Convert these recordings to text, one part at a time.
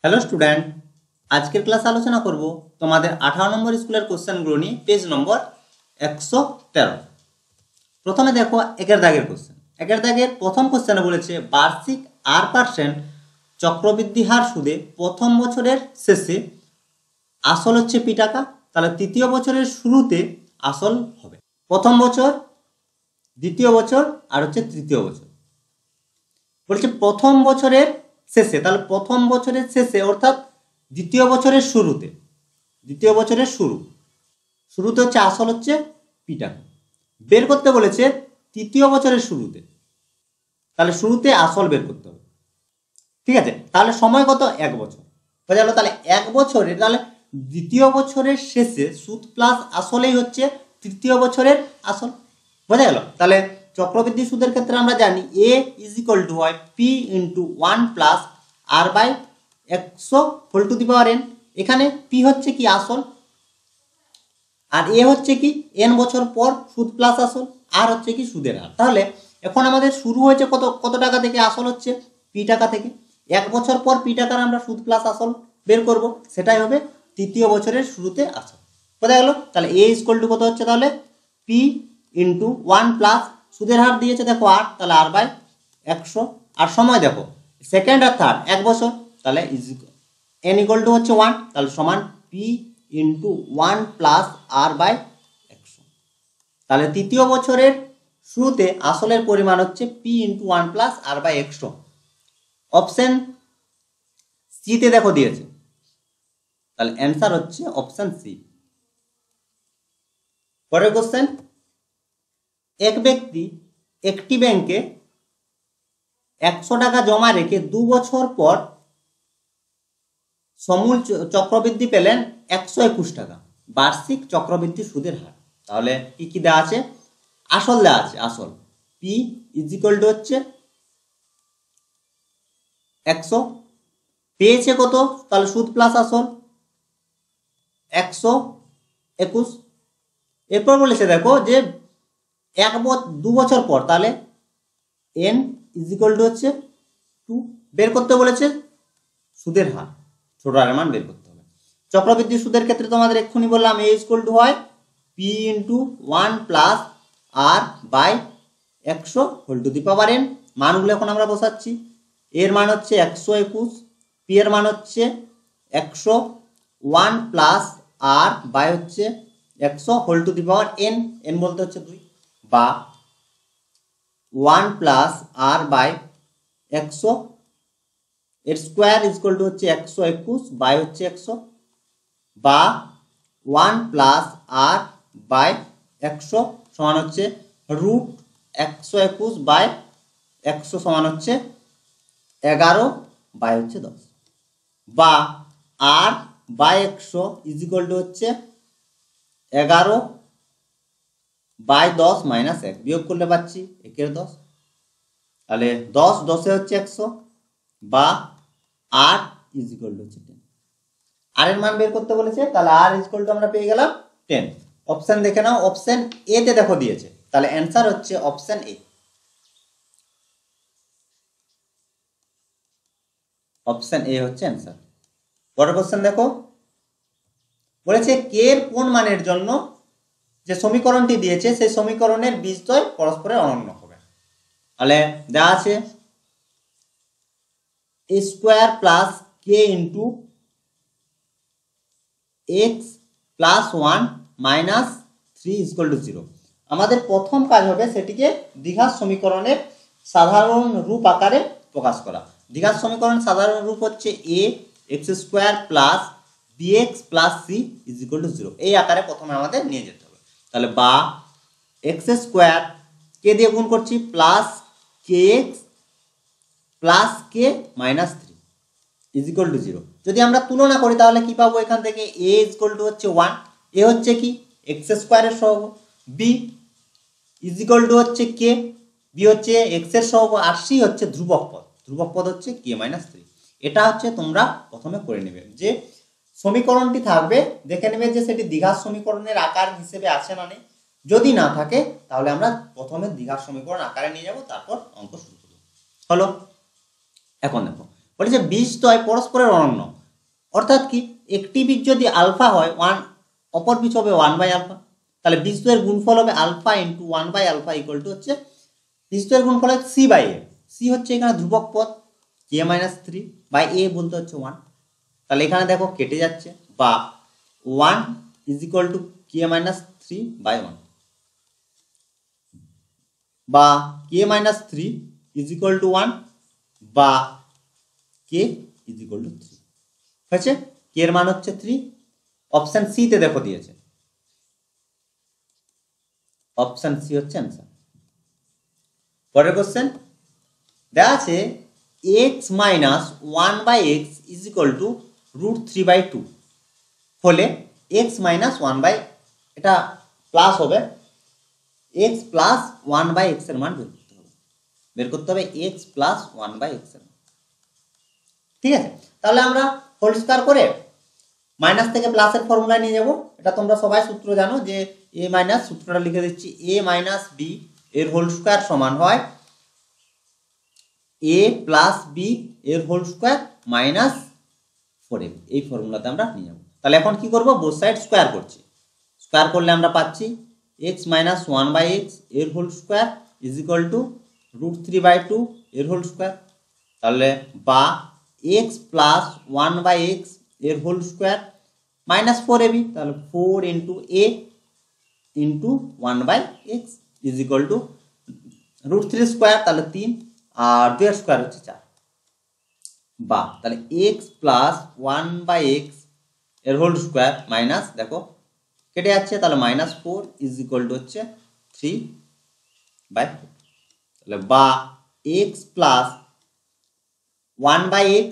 Hello student, আজকের class আলোচনা করব তোমাদের 18 নম্বর স্কুলের কোশ্চেনগুলো নিয়ে, পেজ নম্বর 113। প্রথমে দেখো একের দাগের কোশ্চেন। একের দাগের প্রথম কোশ্চেনে বলেছে বার্ষিক 8% চক্রবৃদ্ধি হার সুদে প্রথম বছরের শেষে আসল হচ্ছে পি টাকা, তাহলে তৃতীয় বছরের শুরুতে আসল হবে প্রথম বছর, দ্বিতীয় বছর আর হচ্ছে তৃতীয় বছর। বলছে প্রথম বছরের শেষে, তাহলে প্রথম বছরের শেষে অর্থাৎ দ্বিতীয় বছরের শুরুতে, দ্বিতীয় বছরের শুরুতে হচ্ছে আসল হচ্ছে পি টাকা। বের করতে বলেছে তৃতীয় বছরের শুরুতে, তাহলে শুরুতে আসল বের করতে হবে। ঠিক আছে, তাহলে সময় কত? 1 বছর বোঝা গেল। তাহলে 1 বছরে, তাহলে দ্বিতীয় বছরের শেষে সুদ প্লাস আসলেই হচ্ছে তৃতীয় বছরের আসল, বোঝা গেল। তাহলে চক্রবৃদ্ধি সুদের ক্ষেত্রে আমরা জানি এ ইজ ইকুয়াল টু হয় P into 1 plus R by 100 whole to the power n. এখানে পি হচ্ছে কি আসল, আর এ হচ্ছে কি এন বছর পর সুদ প্লাস আসল, আর হচ্ছে কি সুদের হার। তাহলে এখন আমাদের শুরু হয়েছে কত টাকা থেকে? আসল হচ্ছে পি টাকা থেকে। 1 বছর পর পি টাকার আমরা সুদ প্লাস আসল বের করব, সেটাই হবে তৃতীয় বছরের শুরুতে আসল, বোঝা গেল। তাহলে এ ইকুয়াল টু কত হচ্ছে? তাহলে পি ইন্টু 1 প্লাস সুদের হার দিয়েছে দেখো 8, তাহলে আর বাই 100। আর সময় দেখো সেকেন্ড আর থার্ড 1 বছর, তাহলে এন ইকুয়াল টু হচ্ছে 1, তাহলে সমান P into 1 plus R by 100। তাহলে তৃতীয় বছরের শুরুতে আসলের পরিমাণ হচ্ছে P into 1 plus R by 100। Option সিতে দেখো দিয়েছে, তাহলে অ্যান্সার হচ্ছে অপশন সি। পরের কোশ্চেন, এক ব্যক্তি একটি ব্যাংকে 100 টাকা জমা রেখে 2 বছর পর সমূল চক্রবৃদ্ধি পেলেন 121 টাকা। বার্ষিক চক্রবৃদ্ধি সুদের হার। তাহলে কি কি দেওয়া আছে? আসল দেওয়া আছে, আসল পি ইজ ইকুয়াল টু হচ্ছে 100, পেয়েছে কত? তাহলে সুদ প্লাস আসল 121। এরপর বলেছে দেখো যে 2 বছর পর, তাহলে এন ইজ ইকুয়াল টু হচ্ছে 2। বের করতে বলেছে সুদের হার, ছোট হারের মান বের করতে হবে। চক্রবৃদ্ধি সুদের ক্ষেত্রে তোমাদের এক্ষুনি বললাম এ ইকুয়াল টু হয় P into 1 plus R by 100 whole to the power n. মানগুলো এখন আমরা বসাচ্ছি। এর মান হচ্ছে 121, পি এর মান হচ্ছে 100, 1 প্লাস আর বাই হচ্ছে 100 whole to the power n, n বলতে হচ্ছে 2, বা 1 প্লাস আর বাই 100 এর স্কোয়ার ইকুয়াল টু হচ্ছে 121 বাই হচ্ছে 100, বা 1 প্লাস আর বাই 100 সমান হচ্ছে রুট 121 বাই 100 সমান হচ্ছে 11 বাই হচ্ছে 10, বা আর বাই 100 ইজ ইকুয়াল টু হচ্ছে 11 বাই 10 মাইনাস 1, বিয়োগ করলে পাচ্ছি 1 10, তাহলে 10 10 হচ্ছে 100, বা আর ইজ ইকুয়াল টু হচ্ছে 10। আর এর মান বের করতে বলেছে, তাহলে আর ইজ ইকুয়াল টু আমরা পেয়ে গেলাম 10। অপশন দেখে নাও, অপশন এ তে দেখো দিয়েছে, তাহলে অ্যান্সার হচ্ছে অপশন এ। অপশন এ হচ্ছে অ্যান্সার। পরের কোশ্চেন দেখো, বলেছে কে এর কোন মানের জন্য যে সমীকরণটি দিয়েছে সেই সমীকরণের বীজদ্বয় পরস্পরের অনন্য হবে। তাহলে দেওয়া আছে a square plus k into x plus 1 minus 3 equal to 0। আমাদের প্রথম কাজ হবে সেটিকে দ্বিঘাত সমীকরণের সাধারণ রূপ আকারে প্রকাশ করা। দ্বিঘাত সমীকরণ সাধারণ রূপ হচ্ছে a x square plus b x plus c is equal to 0। এই আকারে প্রথমে আমাদের নিয়ে যেতে হবে। তাহলে বা এক্স স্কোয়ার কে দিয়ে গুণ করছি plus K x plus K minus 3 is equal to 0। যদি আমরা তুলনা করি তাহলে কি পাবো? এখান থেকে এ ইজ ইকুয়াল টু হচ্ছে 1, এ হচ্ছে কি এক্স স্কোয়ারের সহগ, বি ইজ ইকুয়াল টু হচ্ছে কে, বি হচ্ছে এক্স এর সহগ, আর সি হচ্ছে ধ্রুবক পদ, ধ্রুবক পদ হচ্ছে কে মাইনাস 3। এটা হচ্ছে তোমরা প্রথমে করে নেবে যে সমীকরণটি থাকবে, দেখে নেবে যে সেটি দ্বিঘাত সমীকরণের আকার হিসেবে আছে না নেই। যদি না থাকে তাহলে আমরা প্রথমে দ্বিঘাত সমীকরণ আকারে নিয়ে যাব, তারপর অঙ্ক শুরু করব। হলো। এখন দেখো বলেছে বীজদ্বয় পরস্পরের অনন্য, অর্থাৎ কি একটি বীজ যদি আলফা হয় অপর বীজ হবে 1/α, তাহলে বীজদ্বয়ের গুণফল হবে আলফা ইন্টু 1/α ইকুয়াল টু হচ্ছে বীজদ্বয়ের গুণফল হয় c/a। c হচ্ছে এখানে ধ্রুবক পদ k-3 বাই a বলতে হচ্ছে 1, তাহলে এখানে দেখো কেটে যাচ্ছে, বা 1 ইজ ইকুয়াল টু k-3/1, বা k-3 ইজ ইকুয়াল টু 1, বা k ইজ ইকুয়াল টু 3 হয়েছে। k এর মান হচ্ছে 3। অপশন সি তে দেখো দিয়েছে, অপশন সি হচ্ছে অ্যান্সার। পরের কোশ্চেন দেওয়া আছে x minus 1/x is equal to √3/2 হলে x মাইনাস 1/, এটা প্লাস হবে, x প্লাস 1/x এর মান বের করতে হবে x প্লাস 1/x এর মান। ঠিক আছে, তাহলে আমরা হোল স্কয়ার করে মাইনাস থেকে প্লাসের ফর্মুলা নিয়ে যাব। এটা তোমরা সবাই সূত্র জানো যে a মাইনাস, সূত্রটা লিখে দিচ্ছি, a মাইনাস b এর হোল স্কয়ার সমান হয় a প্লাস b এর হোল স্কয়ার মাইনাস 4ab। এই ফর্মুলাতে আমরা নিয়ে যাব। তাহলে এখন কি করব, বোথ সাইড স্কয়ার করছি, স্কয়ার করলে আমরা পাচ্ছি x মাইনাস 1/x এর whole square is equal to √3/2 এর হোল স্কয়ার, তাহলে বা x প্লাস 1/x এর হোল স্কয়ার মাইনাস 4ab, তাহলে 4 into a into 1/x is equal two √3 square, তাহলে 3 আর 2 এর স্কয়ার হচ্ছে 4, বা তাহলে x প্লাস 1/x এর হোল স্কয়ার মাইনাস, দেখো কেটে যাচ্ছে, তাহলে মাইনাস 4 ইজ ইকুয়াল টু হচ্ছে 3/4, তাহলে বা x প্লাস 1/x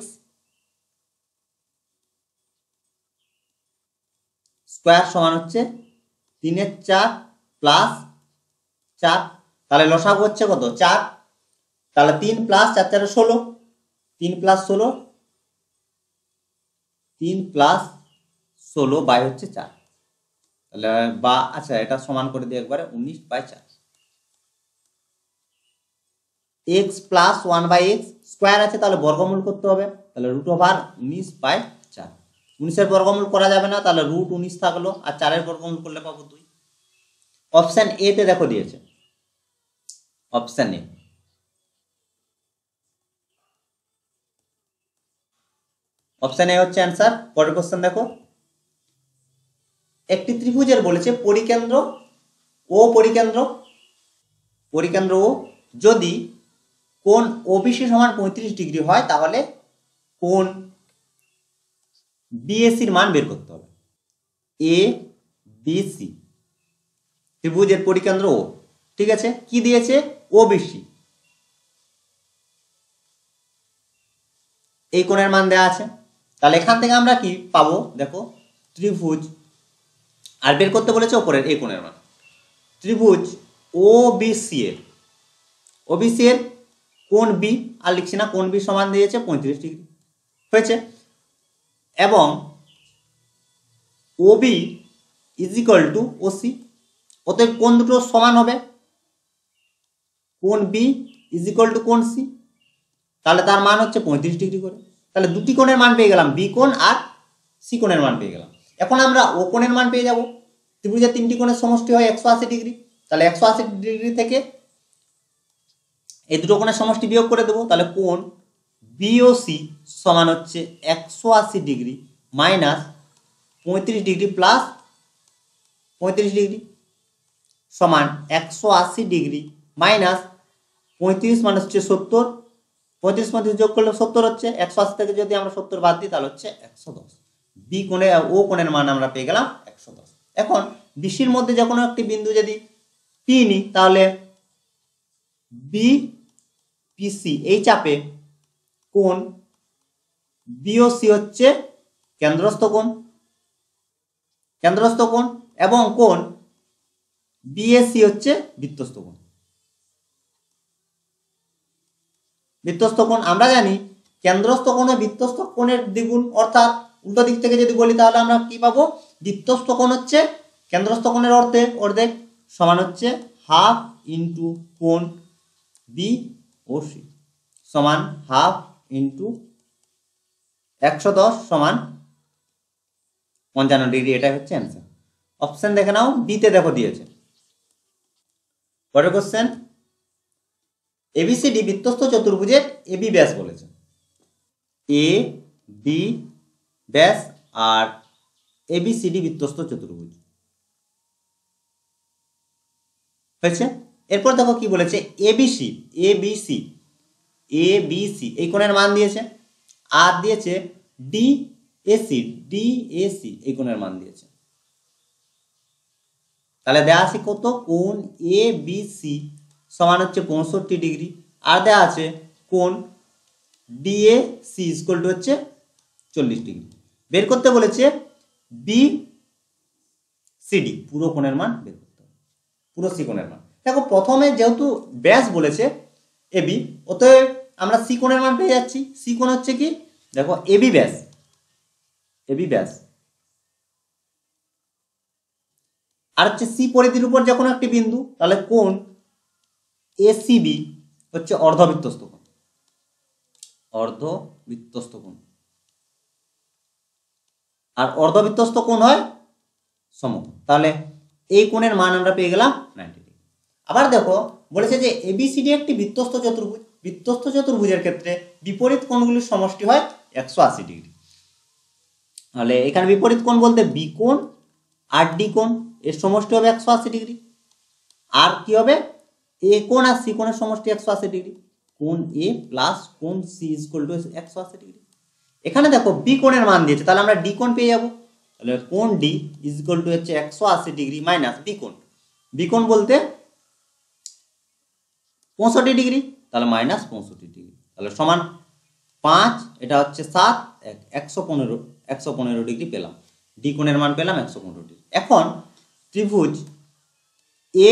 স্কয়ার সমান হচ্ছে 3 এর 4 প্লাস 4, তাহলে লসাগু হচ্ছে কত 4, তাহলে 3 প্লাস 4 4 16, 3 প্লাস 16, 3 প্লাস 16 বাই হচ্ছে 4, তাহলে বা আচ্ছা এটা সমান করে দিই একবারে 19/4। x প্লাস 1/x স্কয়ার আছে, তাহলে বর্গমূল করতে হবে, তাহলে √19/4, 19 এর বর্গমূল করা যাবে না, তাহলে √19 থাকলো, আর 4 এর বর্গমূল করলে পাবো 2। অপশন এ তে দেখো দিয়েছে, অপশন এ। অপশন এ হচ্ছে অ্যান্সার। পরের কোশ্চেন দেখো, একটি ত্রিভুজের বলেছে পরিকেন্দ্র ও পরিকেন্দ্র ও যদি কোণ ওবিসি সমান 35 ডিগ্রি হয়, তাহলে কোণ বিএসির মান বের করতে হবে। এ বি সি ত্রিভুজের পরিকেন্দ্র ও, ঠিক আছে, কি দিয়েছে ওবিসি, এই কোণের মান দেওয়া আছে, তাহলে এখান থেকে আমরা কি পাবো, দেখো ত্রিভুজ, আর বের করতে বলেছে ওপরের এই কোণের মান, ত্রিভুজ ওবিসি এর কোণ বি, আর লিখছি না, কোণ বি সমান দিয়েছে 35 ডিগ্রি হয়েছে, এবং OB is equal to OC, অতএব কোণ দুটো সমান হবে, কোণ বি ইজ ইকুয়াল টু কোণ সি, তাহলে তার মান হচ্ছে 35 ডিগ্রি করে, তাহলে দুটি কোণের মান পেয়ে গেলাম, বি কোণ আর সি কোণের মান পেয়ে গেলাম। এখন আমরা ও কোণের মান পেয়ে যাব, ত্রিভুজের তিনটি কোণের সমষ্টি হয় 180 ডিগ্রি, তাহলে 180 ডিগ্রি থেকে এই দুটো কোণের সমষ্টি বিয়োগ করে দেবো, তাহলে কোণ বিওসি সমান হচ্ছে 180 degree minus 35 degree plus 35 degree সমান 180 ডিগ্রি মাইনাস 35 মানে হচ্ছে 70, 35 35 যোগ করলে 70 হচ্ছে, 180 থেকে যদি আমরা 70 বাদ দিই তাহলে হচ্ছে 110। বি কোণে ও কোণের মান আমরা পেয়ে গেলাম 110। এখন বিসির মধ্যে যে কোনো একটি বিন্দু যদি পি নিই, তাহলে বি পিসি এই চাপে কোণ বিওসি হচ্ছে কেন্দ্রস্থ কোণ, এবং কোণ বিএসি হচ্ছে বৃত্তস্থ কোণ। আমরা জানি কেন্দ্রস্থ কোণ ও বৃত্তস্থ কোণের দ্বিগুণ, অর্থাৎ উল্টো দিক থেকে যদি বলি তাহলে আমরা কি পাবো, বৃত্তস্থ কোণ হচ্ছে কেন্দ্রস্থ কোণের অর্ধেক সমান হচ্ছে হাফ ইন্টু কোণ বি ও সি সমান হাফ ইন্টু 110 সমান 55 ডিগ্রি, এটাই হচ্ছে অ্যান্সার। অপশন দেখে নাও, বিতে দেখো দিয়েছে। পরের কোশ্চেন, এবিসিডি বৃত্তস্থ চতুর্ভুজের এবি ব্যাস বলেছে। এ বি ব্যাস আর এবিসিডি বৃত্তস্থ চতুর্ভুজ হয়েছে। এরপর দেখো কি বলেছে, এবিসি এবিসি এবিসি এই কোণের মান দিয়েছে, আর দিয়েছে ডিএসি ডিএসি এই কোণের মান দিয়েছে। তাহলে দেওয়া আছে কত, কোণ এ বি সি সমান হচ্ছে 65 ডিগ্রি, আর দেওয়া আছে কোণ ডিএসি ইকুয়াল টু হচ্ছে 40 ডিগ্রি। বের করতে বলেছে বি সিডি পুরো কোণের মান বের করতে হবে, পুরো সি কোণের মান। দেখো প্রথমে যেহেতু ব্যাস বলেছে এবি, অতএব আমরা সি কোণের মান পেয়ে যাচ্ছি। সি কোণ হচ্ছে কি, দেখো এবি ব্যাস, এবি ব্যাস আর হচ্ছে সি পরিধির উপর যখন একটি বিন্দু, তাহলে কোণ এসিবি হচ্ছে অর্ধবৃত্তস্থ কোণ, অর্ধবৃত্তস্থ কোণ। আর অর্ধবৃত্তস্থ কোণ হয় সমকোণ। তাহলে এই কোণের মান আমরা পেয়ে গেলাম 90 ডিগ্রি। আবার দেখো বলেছে যে এবিসিডি একটি বৃত্তস্থ চতুর্ভুজ, বৃত্তস্থ চতুর্ভুজের ক্ষেত্রে বিপরীত কোণগুলির সমষ্টি হয় 180 ডিগ্রি। তাহলে এখানে বিপরীত কোণ বলতে বি কোণ আর ডি কোণ, এর সমষ্টি হবে 180 ডিগ্রি। আর কি হবে, এ কোণ আর সি কোণের সমষ্টি 180 ডিগ্রি। কোণ এ প্লাস কোণ সি ইকুয়াল টু 180 ডিগ্রি। এখানে দেখো বি কোণের মান দিয়েছে, তাহলে আমরা ডি কোণ পেয়ে যাবো। তাহলে কোণ ডি ইকুয়াল টু হচ্ছে 180 ডিগ্রি মাইনাস বি কোণ, বি কোণ বলতে 65 ডিগ্রি, তাহলে মাইনাস 65 ডিগ্রি, তাহলে সমান 5, এটা হচ্ছে 7, 115 ডিগ্রি পেলাম। ডি কোণের মান পেলাম 115 ডিগ্রি। এখন ত্রিভুজ এ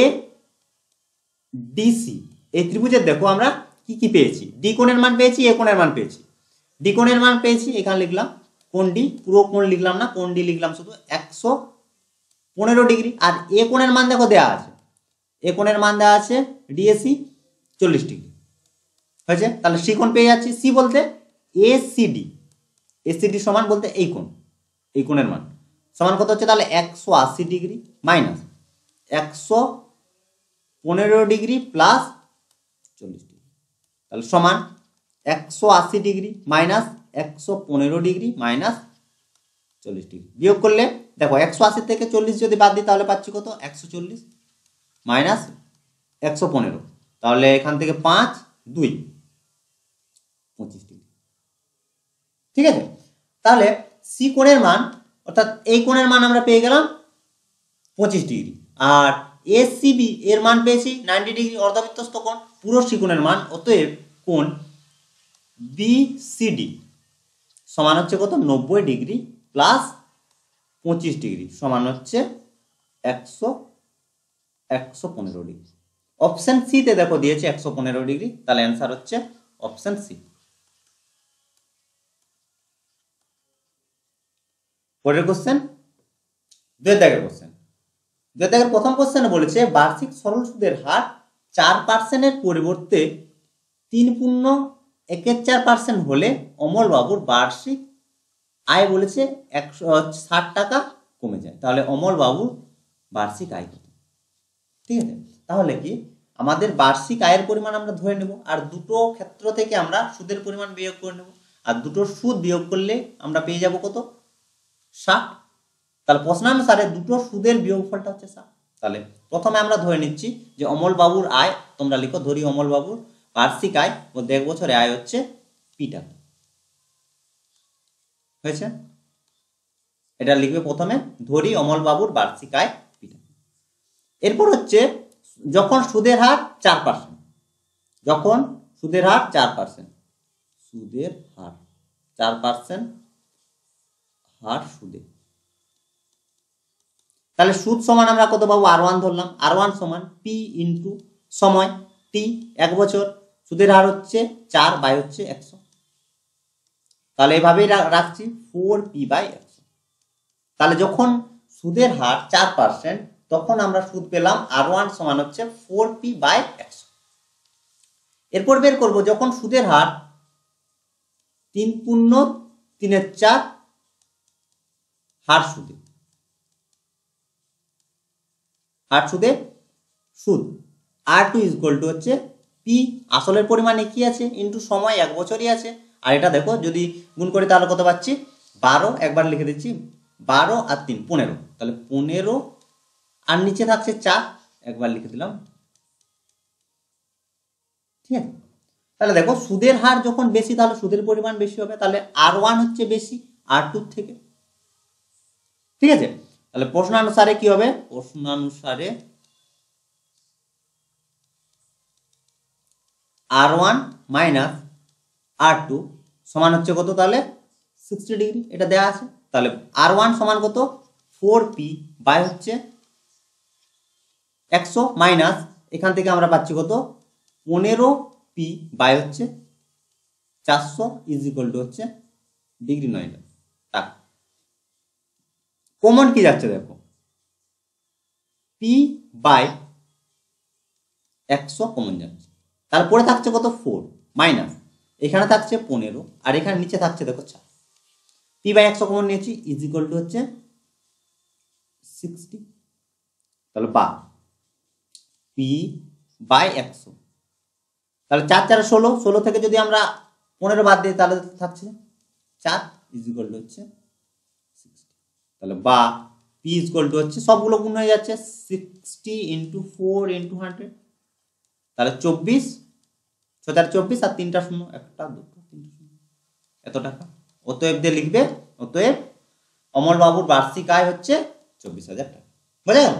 ডিসি, এই ত্রিভুজের দেখো আমরা কি কি পেয়েছি, ডি কোণের মান পেয়েছি, এ কোণের মান পেয়েছি। ডি কোণের মান পেয়েছি, এখানে লিখলাম কোণ ডি, পুরো কোণ লিখলাম না, কোণ ডি লিখলাম শুধু 115 ডিগ্রি। আর এ কোণের মান দেখো দেওয়া আছে, এ কোণের মান দেওয়া আছে ডিএসি 40 ডিগ্রি হয়েছে। তাহলে সি কোণ পেয়ে যাচ্ছি। সি বলতে এসিডি, এসিডি সমান বলতে এই কোণ, এই কোণের মান সমান কত হচ্ছে, তাহলে 180 degree minus 115 degree plus 40 degree, তাহলে সমান 180 degree minus 115 degree minus 40 degree. বিয়োগ করলে দেখো 180 থেকে 40 যদি বাদ দিই তাহলে পাচ্ছি কত, 140 মাইনাস 115, তাহলে এখান থেকে 5 2 25 ডিগ্রি। ঠিক আছে, তাহলে সি কোণের মান অর্থাৎ এই কোণের মান আমরা পেয়ে গেলাম 25 ডিগ্রি, আর এসিবি এর মান পেয়েছি 90 ডিগ্রি, অর্ধবৃত্তস্থ কোণ, পুরো সি কোণের মান। অতএব কোণ বিসিডি সমান হচ্ছে কত, 90 ডিগ্রি প্লাস 25 ডিগ্রি সমান হচ্ছে 115 ডিগ্রি। অপশন সি তে দেখো দিয়েছে 115 ডিগ্রি, তাহলে অ্যান্সার হচ্ছে অপশন সি। পরের কোশ্চেন, 2 দাগের কোশ্চেন। 2 দাগের প্রথম কোশ্চেনে বলেছে বার্ষিক সরল সুদের হার 4% পরিবর্তে 3.14% হলে অমল বাবুর বার্ষিক আয় বলেছে 160 টাকা কমে যায়। তাহলে অমল বাবুর বার্ষিক আয় কত? ঠিক আছে, তাহলে কি আমাদের বার্ষিক আয়ের পরিমাণ আমরা ধরে নেব, আর দুটো ক্ষেত্র থেকে আমরা সুদের পরিমাণ বিয়োগ করে নেব, আর দুটো সুদ বিয়োগ করলে আমরা পেয়ে যাব কত, 60। তাহলে প্রশ্নানুসারে দুটো সুদের বিয়োগফলটা হচ্ছে 60। তাহলে প্রথমে আমরা ধরে নিচ্ছি যে অমল বাবুর আয়, তোমরা লিখো ধরি অমল বাবুর বার্ষিক আয় বলতে 1 বছরে আয় হচ্ছে পি টাকা হয়েছে। এটা লিখবে প্রথমে, ধরি অমল বাবুর বার্ষিক আয় পি টাকা। এরপর হচ্ছে যখন সুদের হার 4%, যখন সুদের হার 4%, সুদের হার 4% হার সুদে, তাহলে সুদ সমান আমরা কত পাবো, R1 ধরলাম, R1 সমান পি ইন্টু সময় টি, 1 বছর, সুদের হার হচ্ছে 4 বাই হচ্ছে 100, তাহলে এভাবেই রাখছি 4p/100। তাহলে যখন সুদের হার 4% তখন আমরা সুদ পেলাম R1 সমান হচ্ছে 4p/100। এরপর বের করব যখন সুদের হার 3.13% 3/4 হার সুদে, হার সুদে সুদ। R2 ইকুয়াল টু হচ্ছে পি, আসলের পরিমাণে কি আছে ইন্টু সময় 1 বছরই আছে। আর এটা দেখো যদি গুণ করি তাহলে কত পাচ্ছি 12, একবার লিখে দিচ্ছি 12 আর 3 15, তাহলে 15 আর নিচে থাকছে 4, একবার লিখে দিলাম। ঠিক আছে, তাহলে দেখো সুদের হার যখন বেশি তাহলে সুদের পরিমাণ বেশি হবে, তাহলে R1 হচ্ছে বেশি R2 থেকে। ঠিক আছে, তাহলে প্রশ্নানুসারে কি হবে, প্রশ্নানুসারে R1 মাইনাস R2 সমান হচ্ছে কত, তাহলে 60 ডিগ্রি, এটা দেওয়া আছে। তাহলে R1 সমান কত 4P বাই হচ্ছে 100 মাইনাস এখান থেকে আমরা পাচ্ছি কত 15P বাই হচ্ছে 400 ইজ ইকুয়াল টু হচ্ছে ডিগ্রি 9। তাক কমন কি যাচ্ছে দেখো, P বাই 100 কমন যাচ্ছে, তারপরে থাকছে কত 4 মাইনাস এখানে থাকছে 15 আর এখানে নিচে থাকছে দেখো 4, P বাই 100 কমন নিয়েছি ইজ ইকুয়াল টু হচ্ছে 60, তাহলে বা P বাই 100, তাহলে 4 4 16, 16 থেকে যদি আমরা 15 বাদ দিই তাহলে থাকছে 4 ইজ ইকুয়াল টু হচ্ছে 60, তাহলে বা P ইজ ইকুয়াল টু হচ্ছে সবগুলো গুণ হয়ে যাচ্ছে 60 ইন্টু 4 ইন্টু 100, তাহলে 24, 6 4 24 আর 3টা শূন্য, 1টা 2টা 3টা শূন্য, এত টাকা। অতএব দিয়ে লিখবে, অতএব অমল বাবুর বার্ষিক আয় হচ্ছে 24,000 টাকা। বুঝা গেল?